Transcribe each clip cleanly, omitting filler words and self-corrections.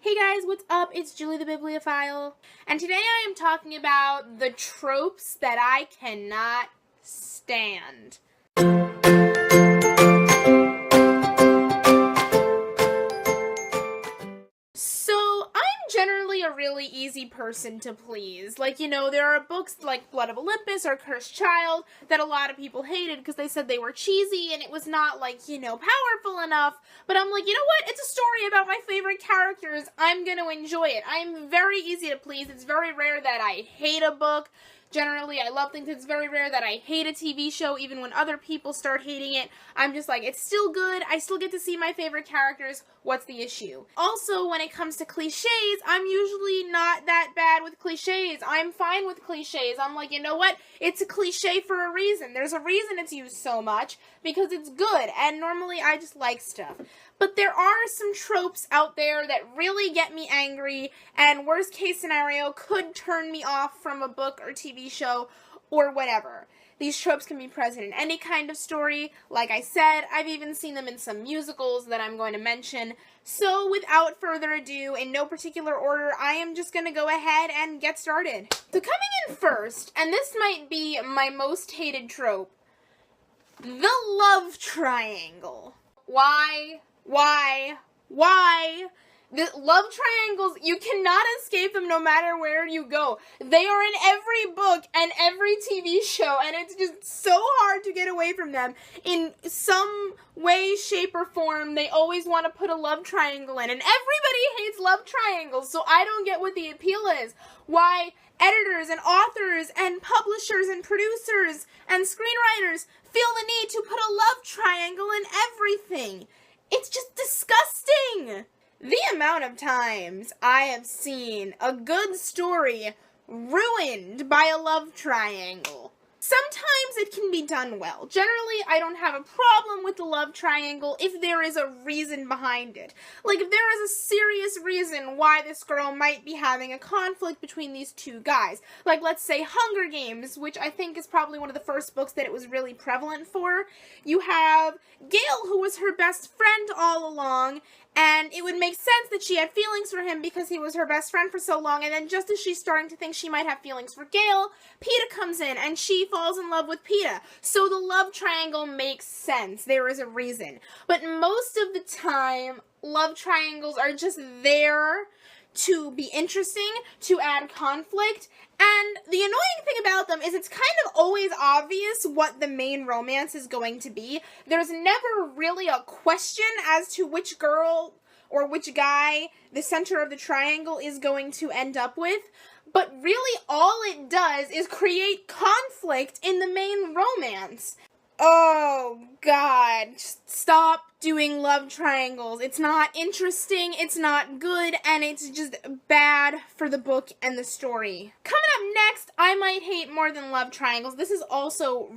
Hey guys, what's up? It's Julie the Bibliophile, and today I am talking about the tropes that I cannot stand. So, I'm generally a really easy person to please. Like, there are books like Blood of Olympus or Cursed Child that a lot of people hated because they said they were cheesy and it was not, powerful enough. But I'm like, you know what? It's a story about my favorite characters. I'm gonna enjoy it. I'm very easy to please. It's very rare that I hate a book. Generally, I love things. It's very rare that I hate a TV show, even when other people start hating it. I'm just like, it's still good. I still get to see my favorite characters. What's the issue? Also, when it comes to cliches, I'm usually not that bad with cliches. I'm fine with cliches. I'm like, you know what? It's a cliche for a reason. There's a reason it's used so much, because it's good, and normally I just like stuff. But there are some tropes out there that really get me angry, and worst case scenario could turn me off from a book or TV show or whatever. These tropes can be present in any kind of story. Like I said, I've even seen them in some musicals that I'm going to mention. So without further ado, in no particular order, I am just going to go ahead and get started. So coming in first, and this might be my most hated trope, the love triangle. Why? The love triangles, you cannot escape them no matter where you go. They are in every book and every TV show, and it's just so hard to get away from them. In some way, shape, or form, they always want to put a love triangle in, and everybody hates love triangles, so I don't get what the appeal is. Why editors and authors and publishers and producers and screenwriters feel the need to put a love triangle in everything. It's just disgusting! The amount of times I have seen a good story ruined by a love triangle. Sometimes it can be done well. Generally, I don't have a problem with the love triangle if there is a reason behind it. Like, if there is a serious reason why this girl might be having a conflict between these two guys. Like, let's say Hunger Games, which I think is probably one of the first books that it was really prevalent for. You have Gale, who was her best friend all along, and it would make sense that she had feelings for him because he was her best friend for so long, and then just as she's starting to think she might have feelings for Gale, Peeta comes in, and she falls in love with Peeta. So the love triangle makes sense. There is a reason. But most of the time, love triangles are just there to be interesting, to add conflict, and the annoying thing about them is it's kind of always obvious what the main romance is going to be. There's never really a question as to which girl or which guy the center of the triangle is going to end up with, but really all it does is create conflict in the main romance. Oh, God, just stop doing love triangles. It's not interesting, it's not good, and it's just bad for the book and the story. Coming up next, I might hate more than love triangles. This is also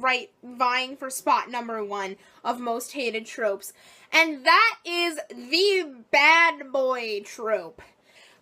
vying for spot number 1 of most hated tropes, and that is the bad boy trope.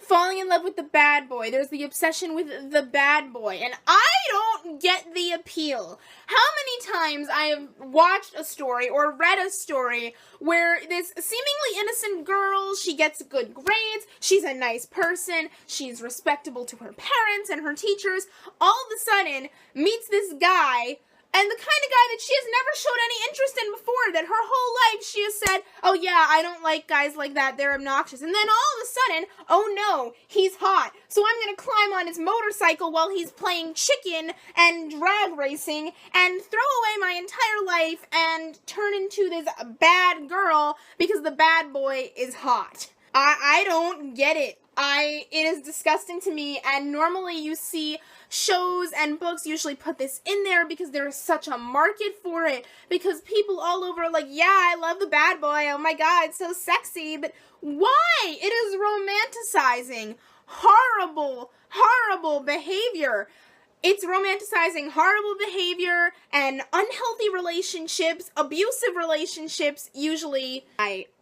Falling in love with the bad boy. There's the obsession with the bad boy, and I don't get the appeal. How many times I have watched a story or read a story where this seemingly innocent girl, she gets good grades, she's a nice person, she's respectable to her parents and her teachers, all of a sudden meets this guy, and the kind of guy that she has never showed any interest in before, that her whole life she has said, oh yeah, I don't like guys like that, they're obnoxious. And then all of a sudden, oh no, he's hot. So I'm gonna climb on his motorcycle while he's playing chicken and drag racing and throw away my entire life and turn into this bad girl because the bad boy is hot. I don't get it. It is disgusting to me, and normally you see shows and books usually put this in there because there is such a market for it, because people all over are like, yeah, I love the bad boy, oh my god, it's so sexy, but why? It is romanticizing horrible, horrible behavior. It's romanticizing horrible behavior and unhealthy relationships, abusive relationships, usually.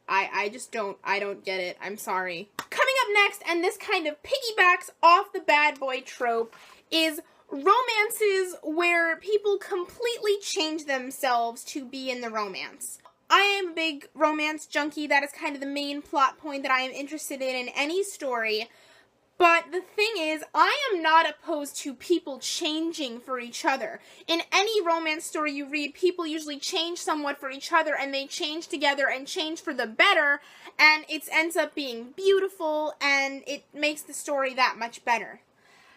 I just don't get it. I'm sorry. Coming up next, and this kind of piggybacks off the bad boy trope, is romances where people completely change themselves to be in the romance. I am a big romance junkie. That is kind of the main plot point that I am interested in any story. But the thing is, I am not opposed to people changing for each other. In any romance story you read, people usually change somewhat for each other, and they change together and change for the better, and it ends up being beautiful, and it makes the story that much better.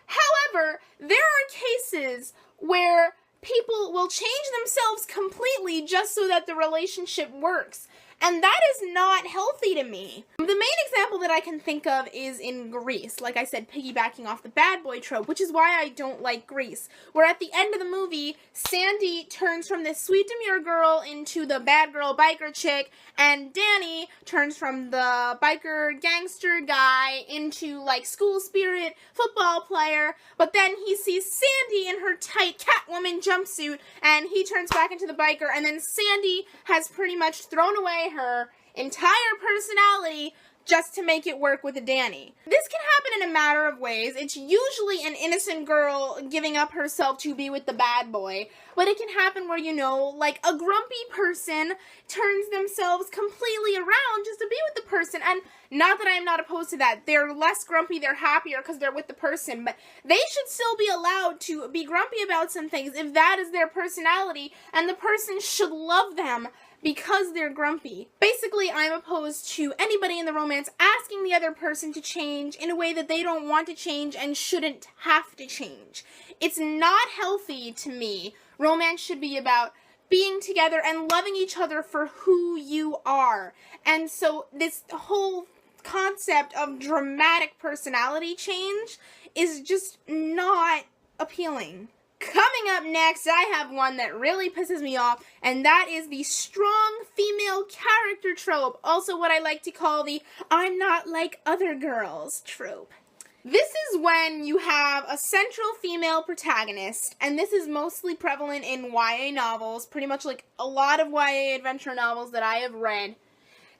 However, there are cases where people will change themselves completely just so that the relationship works. And that is not healthy to me. The main example that I can think of is in Grease. Like I said, piggybacking off the bad boy trope, which is why I don't like Grease. Where at the end of the movie, Sandy turns from this sweet demure girl into the bad girl biker chick, and Danny turns from the biker gangster guy into, like, school spirit football player. But then he sees Sandy in her tight Catwoman jumpsuit, and he turns back into the biker, and then Sandy has pretty much thrown away her entire personality just to make it work with Danny. This can happen in a matter of ways. It's usually an innocent girl giving up herself to be with the bad boy, but it can happen where, you know, like a grumpy person turns themselves completely around just to be with the person. And not that I'm not opposed to that. They're less grumpy, they're happier because they're with the person, but they should still be allowed to be grumpy about some things if that is their personality, and the person should love them because they're grumpy. Basically, I'm opposed to anybody in the romance asking the other person to change in a way that they don't want to change and shouldn't have to change. It's not healthy to me. Romance should be about being together and loving each other for who you are. And so this whole concept of dramatic personality change is just not appealing. Coming up next, I have one that really pisses me off, and that is the strong female character trope, also what I like to call the I'm not like other girls trope. This is when you have a central female protagonist, and this is mostly prevalent in YA novels, pretty much like a lot of YA adventure novels that I have read.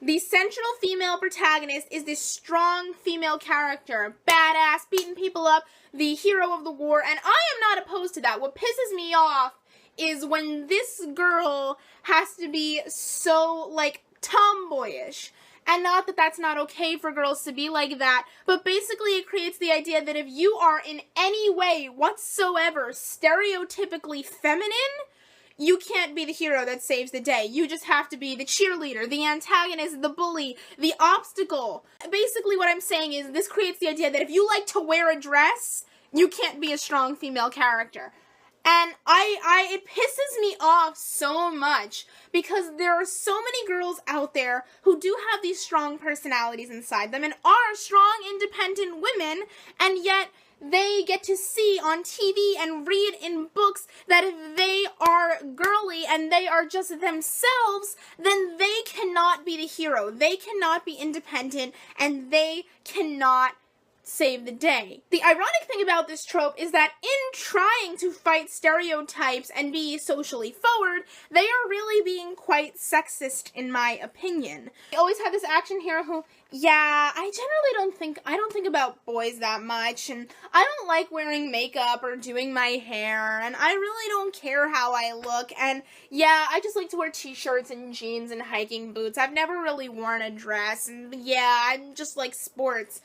The central female protagonist is this strong female character, badass, beating people up, the hero of the war, and I am not opposed to that. What pisses me off is when this girl has to be so, like, tomboyish. And not that that's not okay for girls to be like that, but basically it creates the idea that if you are in any way whatsoever stereotypically feminine, you can't be the hero that saves the day. You just have to be the cheerleader, the antagonist, the bully, the obstacle. Basically what I'm saying is this creates the idea that if you like to wear a dress, you can't be a strong female character. And it pisses me off so much because there are so many girls out there who do have these strong personalities inside them and are strong, independent women, and yet they get to see on TV and read in books that if they are girly and they are just themselves, then they cannot be the hero. They cannot be independent, and they cannot save the day. The ironic thing about this trope is that in trying to fight stereotypes and be socially forward, they are really being quite sexist in my opinion. They always have this action hero who, yeah, I don't think about boys that much, and I don't like wearing makeup or doing my hair, and I really don't care how I look, and yeah, I just like to wear t-shirts and jeans and hiking boots. I've never really worn a dress, and yeah, I'm just like sports.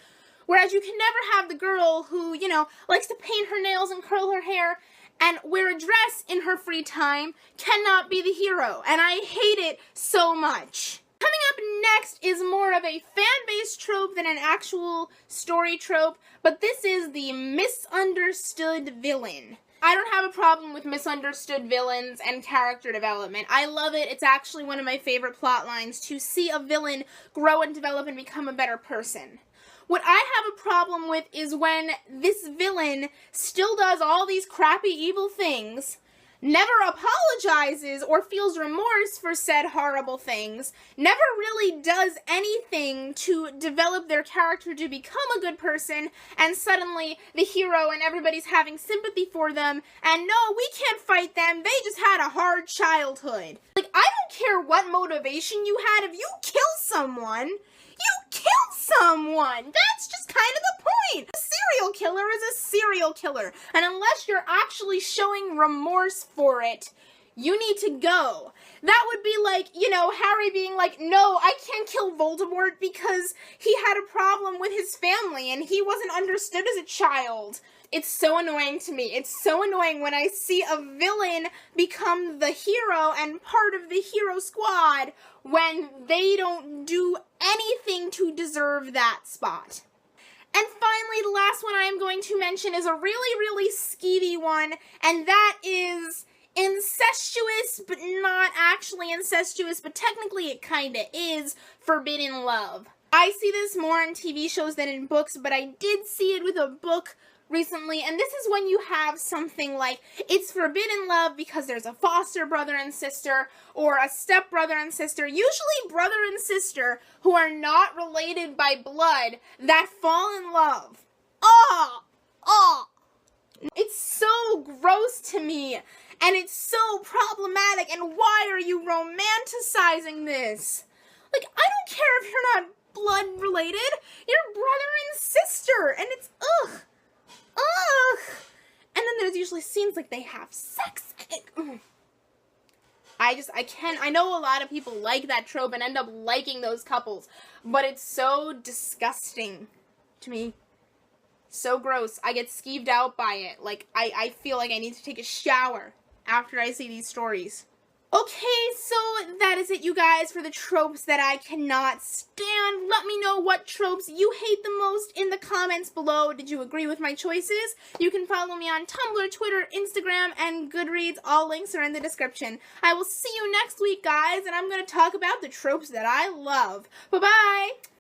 Whereas you can never have the girl who, you know, likes to paint her nails and curl her hair and wear a dress in her free time cannot be the hero. And I hate it so much. Coming up next is more of a fan-based trope than an actual story trope, but this is the misunderstood villain. I don't have a problem with misunderstood villains and character development. I love it. It's actually one of my favorite plot lines, to see a villain grow and develop and become a better person. What I have a problem with is when this villain still does all these crappy evil things, never apologizes or feels remorse for said horrible things, never really does anything to develop their character to become a good person, and suddenly the hero and everybody's having sympathy for them, and no, we can't fight them, they just had a hard childhood. Like, I don't care what motivation you had, if you kill someone, you kill someone! That's just kind of the point! A serial killer is a serial killer, and unless you're actually showing remorse for it, you need to go. That would be like, you know, Harry being like, no, I can't kill Voldemort because he had a problem with his family and he wasn't understood as a child. It's so annoying to me. It's so annoying when I see a villain become the hero and part of the hero squad when they don't do anything to deserve that spot. And finally, the last one I am going to mention is a really, really skeevy one, and that is incestuous, but not actually incestuous, but technically it kinda is, forbidden love. I see this more in TV shows than in books, but I did see it with a book recently, and this is when you have something like, it's forbidden love because there's a foster brother and sister, or a step brother and sister, usually brother and sister, who are not related by blood, that fall in love. It's so gross to me, and it's so problematic, and why are you romanticizing this? Like, I don't care if you're not blood related, you're brother and sister, and it's, ugh. And then there's usually scenes like they have sex. I know a lot of people like that trope and end up liking those couples, but it's so disgusting to me. So gross. I get skeeved out by it. Like, I feel like I need to take a shower after I see these stories. Okay, so that is it, you guys, for the tropes that I cannot stand. Let me know what tropes you hate the most in the comments below. Did you agree with my choices? You can follow me on Tumblr, Twitter, Instagram, and Goodreads. All links are in the description. I will see you next week, guys, and I'm going to talk about the tropes that I love. Bye-bye!